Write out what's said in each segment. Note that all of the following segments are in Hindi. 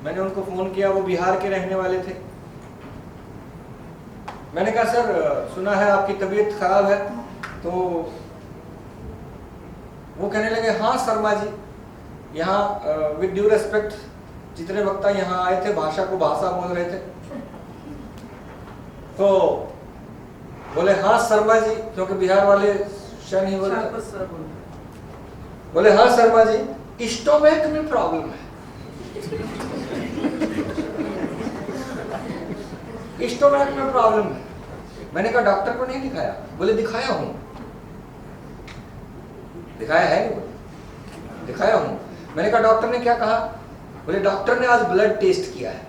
मैंने उनको फ़ोन किया, वो बिहार के रहने वाले थे। मैंने कहा सर सुना है आपकी तबीयत खराब है। तो वो कहने लगे हाँ शर्मा जी, यहाँ विद ड्यू रेस्पेक्ट जितने वक्ता यहाँ आए थे भाषा को भाषा बोल रहे थे, तो बोले हाँ शर्मा जी, क्योंकि बिहार वाले श नहीं बोलते, बोले हाँ शर्मा जी स्टोमक में प्रॉब्लम है। स्टोमक में प्रॉब्लम है। मैंने कहा डॉक्टर को नहीं दिखाया? बोले दिखाया हूं। दिखाया है? दिखाया हूं। मैंने कहा डॉक्टर ने क्या कहा? बोले डॉक्टर ने आज ब्लड टेस्ट किया है।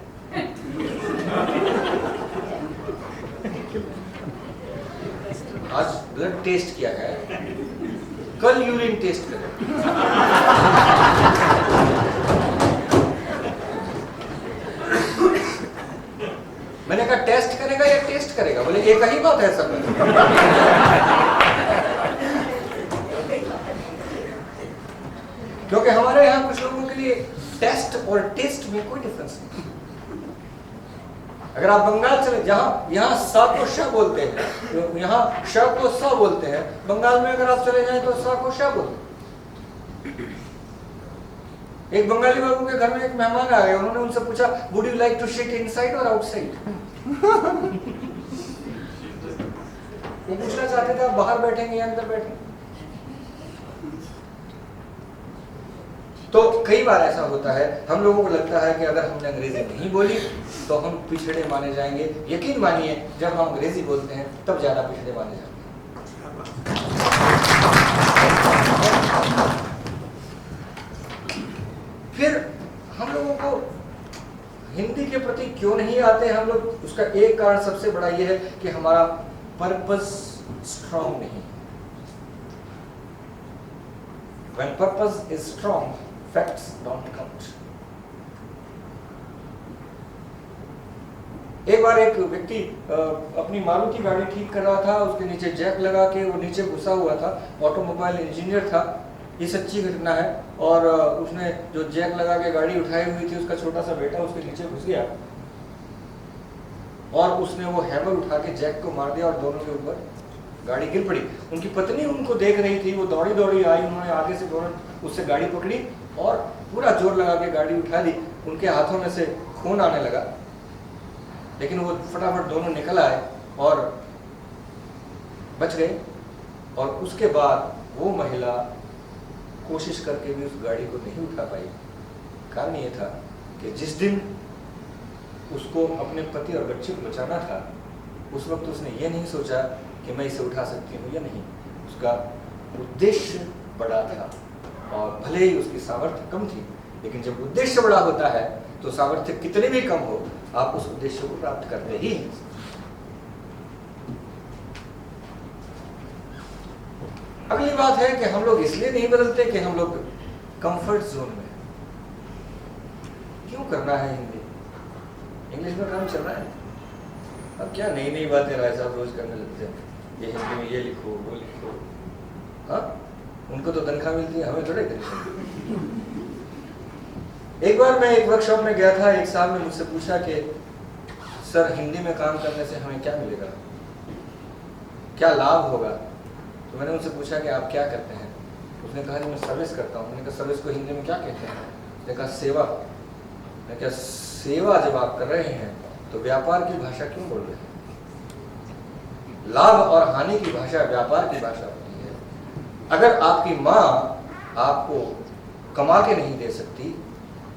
आज ब्लड टेस्ट किया है, कल यूरिन टेस्ट करें। मैंने कहा टेस्ट करेगा या टेस्ट करेगा? बोले एक ही बात है सब। क्योंकि हमारे यहाँ कुछ लोगों के लिए टेस्ट और टेस्ट में कोई डिफरेंस नहीं। अगर आप बंगाल चले, जहाँ यहाँ स को श बोलते हैं, यहाँ श को स बोलते हैं, बंगाल में अगर आप चले जाएं तो स को श बोलते हैं। एक बंगाली बाबू के घर में एक मेहमान आ गए, उन्होंने उनसे पूछा would you like to shit inside और आउटसाइड? वो पूछना चाहते थे आप बाहर बैठेंगे या अंदर बैठेंगे? तो कई बार ऐसा होता है, हम लोगों को लगता है कि अगर हमने अंग्रेजी नहीं बोली तो हम पिछड़े माने जाएंगे। यकीन मानिए जब हम अंग्रेजी बोलते हैं तब ज्यादा पिछड़े माने जाएंगे। फिर हम लोगों को हिंदी के प्रति क्यों नहीं आते हम लोग? उसका एक कारण सबसे बड़ा यह है कि हमारा पर्पस स्ट्रांग नहीं। When purpose is strong, facts don't count. एक बार एक व्यक्ति अपनी मारुति गाड़ी ठीक कर रहा था, उसके नीचे जैक लगा के वो नीचे घुसा हुआ था, ऑटोमोबाइल इंजीनियर था, ये सच्ची घटना है। और उसने जो जैक लगा के गाड़ी उठाई हुई थी, उसका छोटा सा बेटा उसके नीचे घुस गया और उसने वो हैमर उठा के जैक को मार दिया और दोनों के ऊपर गाड़ी गिर पड़ी। उनकी पत्नी उनको देख रही थी, वो दौड़ी दौड़ी आई, उन्होंने आगे से दोनों उससे गाड़ी पकड़ी और पूरा जोर लगा के गाड़ी उठा ली। उनके हाथों में से खून आने लगा, लेकिन वो फटाफट दोनों निकल आए और बच गए। और उसके बाद वो महिला कोशिश करके भी उस गाड़ी को नहीं उठा पाई। कारण ये था कि जिस दिन उसको अपने पति और बच्चे को बचाना था, उस वक्त उसने ये नहीं सोचा कि मैं इसे उठा सकती हूँ या नहीं। उसका उद्देश्य बड़ा था और भले ही उसकी सामर्थ्य कम थी, लेकिन जब उद्देश्य बड़ा होता है तो सामर्थ्य कितने भी कम हो, आप उस उद्देश्य को प्राप्त करते ही हैं। अगली बात है कि हम लोग इसलिए नहीं बदलते कि हम लोग कंफर्ट जोन में। क्यों करना है हिंदी? इंग्लिश में काम चल रहा है। अब क्या नई नई बातें राय साहब रोज करने लगते हैं, ये हिंदी में ये लिखो वो लिखो। हाँ, उनको तो तनख्वाह मिलती है, हमें थोड़े तनख्वाह। एक बार मैं एक वर्कशॉप में गया था, एक साहब ने मुझसे पूछा कि सर हिंदी में काम करने से हमें क्या मिलेगा, क्या लाभ होगा? तो मैंने उनसे पूछा कि आप क्या करते हैं? उसने कहा कि मैं सर्विस करता हूँ। मैंने कहा सर्विस को हिंदी में क्या कहते हैं? उसने कहा सेवा। मैंने कहा सेवा जब आप कर रहे हैं तो व्यापार की भाषा क्यों बोल रहे हैं? लाभ और हानि की भाषा व्यापार की भाषा होती है। अगर आपकी माँ आपको कमा के नहीं दे सकती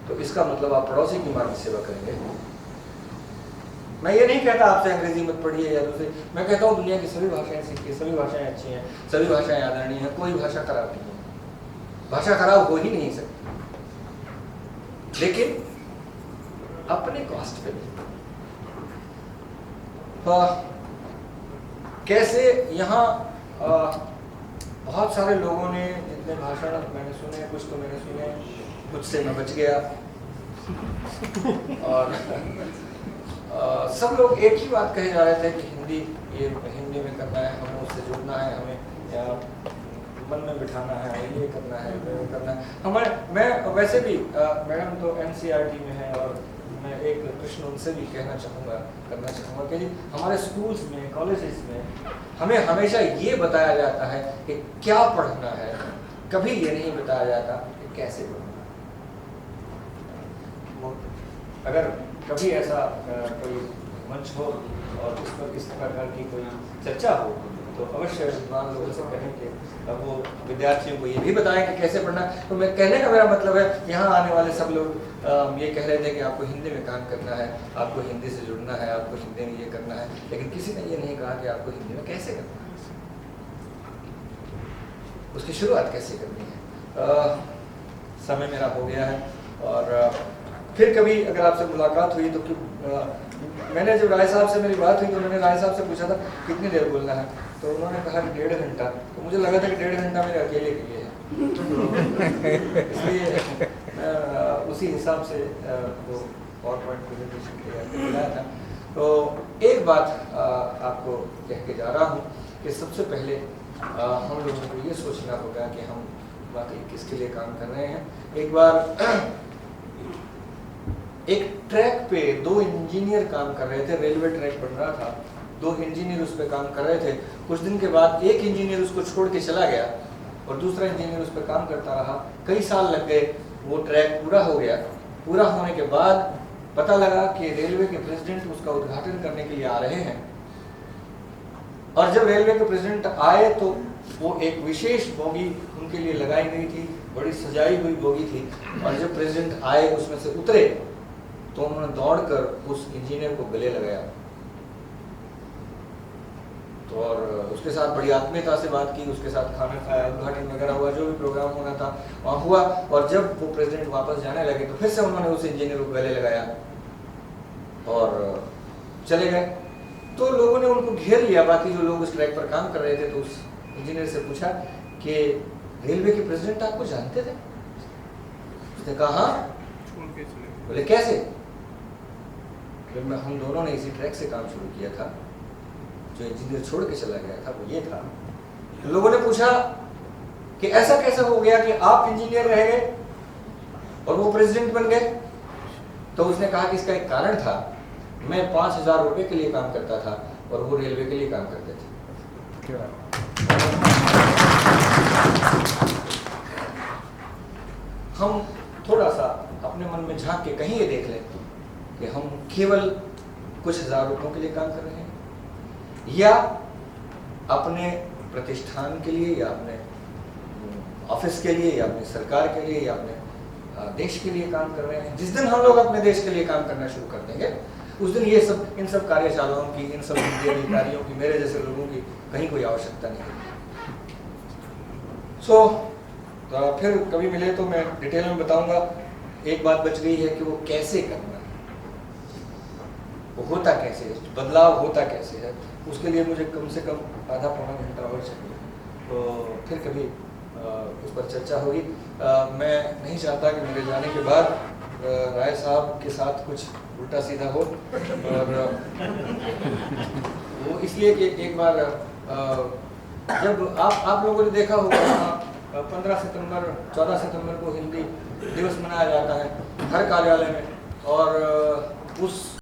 तो इसका मतलब आप पड़ोसी की माँ की सेवा करेंगे। मैं ये नहीं कहता आपसे अंग्रेजी मत पढ़िए या दूसरी, मैं कहता हूँ दुनिया की सभी भाषाएं सीखिए, सभी भाषाएं अच्छी हैं, सभी भाषाएं आदरणीय हैं, कोई भाषा खराब नहीं है। भाषा खराब हो ही नहीं सकती, लेकिन अपने कॉस्ट पे। कैसे यहाँ बहुत सारे लोगों ने जितने भाषण मैंने सुने, कुछ तो मैंने सुने, कुछ से मैं बच गया और सब लोग एक ही बात कहे जा रहे थे कि हिंदी में करना है, हमें उससे जुड़ना है, हमें मन में बिठाना है, ये करना है, वो करना है। हमारे मैं वैसे भी मैडम तो एनसीईआरटी में है, और मैं एक प्रश्न उनसे भी करना चाहूँगा कि हमारे स्कूल्स में, कॉलेजेस में हमें हमेशा ये बताया जाता है कि क्या पढ़ना है, कभी ये नहीं बताया जाता कि कैसे पढ़ना है। अगर कभी ऐसा कोई मंच हो और उस पर इस प्रकार की कोई चर्चा हो तो अवश्य विद्वान लोगों से कहें कि अब वो विद्यार्थियों को ये भी बताएं कि कैसे पढ़ना। तो मैं कहने का मेरा मतलब है, यहाँ आने वाले सब लोग ये कह रहे थे कि आपको हिंदी में काम करना है, आपको हिंदी से जुड़ना है, आपको हिंदी में ये करना है, लेकिन किसी ने ये नहीं कहा कि आपको हिंदी में कैसे करना है, उसकी शुरुआत कैसे करनी है। समय मेरा हो गया है, और फिर कभी अगर आपसे मुलाकात हुई तो मैंने जब राय साहब से मेरी बात हुई तो मैंने राय साहब से पूछा था कितनी देर बोलना है, तो उन्होंने कहा कि 1.5 घंटा। तो मुझे लगा था कि 1.5 घंटा मेरे अकेले के लिए है इसलिए मैं उसी हिसाब से वो पावरपॉइंट प्रेजेंटेशन तैयार था। तो एक बात आपको कह के जा रहा हूँ कि सबसे पहले हम लोगों को ये सोचना होगा कि हम वाकई किसके लिए काम कर रहे हैं। एक बार एक ट्रैक पे 2 इंजीनियर काम कर रहे थे, रेलवे ट्रैक बन रहा था, 2 इंजीनियर उस पर काम कर रहे थे। कुछ दिन के बाद एक इंजीनियर उसको छोड़ के चला गया और दूसरा इंजीनियर उस पर काम करता रहा। कई साल लग गए, वो ट्रैक पूरा हो गया। पूरा होने के बाद पता लगा कि रेलवे के प्रेसिडेंट उसका उद्घाटन करने के लिए आ रहे हैं, और जब रेलवे के प्रेसिडेंट आए तो वो एक विशेष बोगी उनके लिए लगाई गई थी, बड़ी सजाई हुई बोगी थी, और जब प्रेसिडेंट आए उसमें से उतरे तो उन्होंने दौड़कर उस इंजीनियर को गले लगाया, तो और उसके साथ बड़ी आत्मीयता से बात की, उसके साथ खाना खाया, उद्घाटन वगैरह हुआ, जो भी प्रोग्राम होना था वहाँ हुआ। और जब वो प्रेसिडेंट वापस जाने लगे तो फिर से उन्होंने उस इंजीनियर को गले लगाया और चले गए। तो लोगों ने उनको घेर लिया, बाकी जो लोग उस ट्रैक पर काम कर रहे थे, तो उस इंजीनियर से पूछा कि रेलवे के प्रेसिडेंट आपको जानते थे? उसने कहा हाँ। बोले कैसे? हम दोनों ने इसी ट्रैक से काम शुरू किया था, जो इंजीनियर छोड़ के चला गया था वो ये था। लोगों ने पूछा कि ऐसा कैसे हो गया कि आप इंजीनियर रह गए और वो प्रेसिडेंट बन गए? तो उसने कहा कि इसका एक कारण था, मैं 5,000 रुपए के लिए काम करता था और वो रेलवे के लिए काम करते थे। हम थोड़ा सा अपने मन में झांक के कहीं ये देख लें कि हम केवल कुछ हज़ार रुपयों के लिए काम कर रहे हैं, या अपने प्रतिष्ठान के लिए, या अपने ऑफिस के लिए, या अपनी सरकार के लिए, या अपने देश के लिए काम कर रहे हैं। जिस दिन हम लोग अपने देश के लिए काम करना शुरू कर देंगे उस दिन ये सब, इन सब कार्यशालाओं की, इन सब अधिकारियों की, मेरे जैसे लोगों की कहीं कोई आवश्यकता नहीं है। तो फिर कभी मिले तो मैं डिटेल में बताऊंगा। एक बात बच गई है कि वो कैसे करना है, वो होता कैसे है, बदलाव होता कैसे है, उसके लिए मुझे कम से कम आधा पौना घंटा और चाहिए। तो फिर कभी उस पर चर्चा होगी। मैं नहीं चाहता कि मेरे जाने के बाद राय साहब के साथ कुछ उल्टा सीधा हो, और वो इसलिए कि एक बार जब आप लोगों ने देखा होगा 15 सितंबर 14 सितंबर को हिंदी दिवस मनाया जाता है हर कार्यालय में, और उस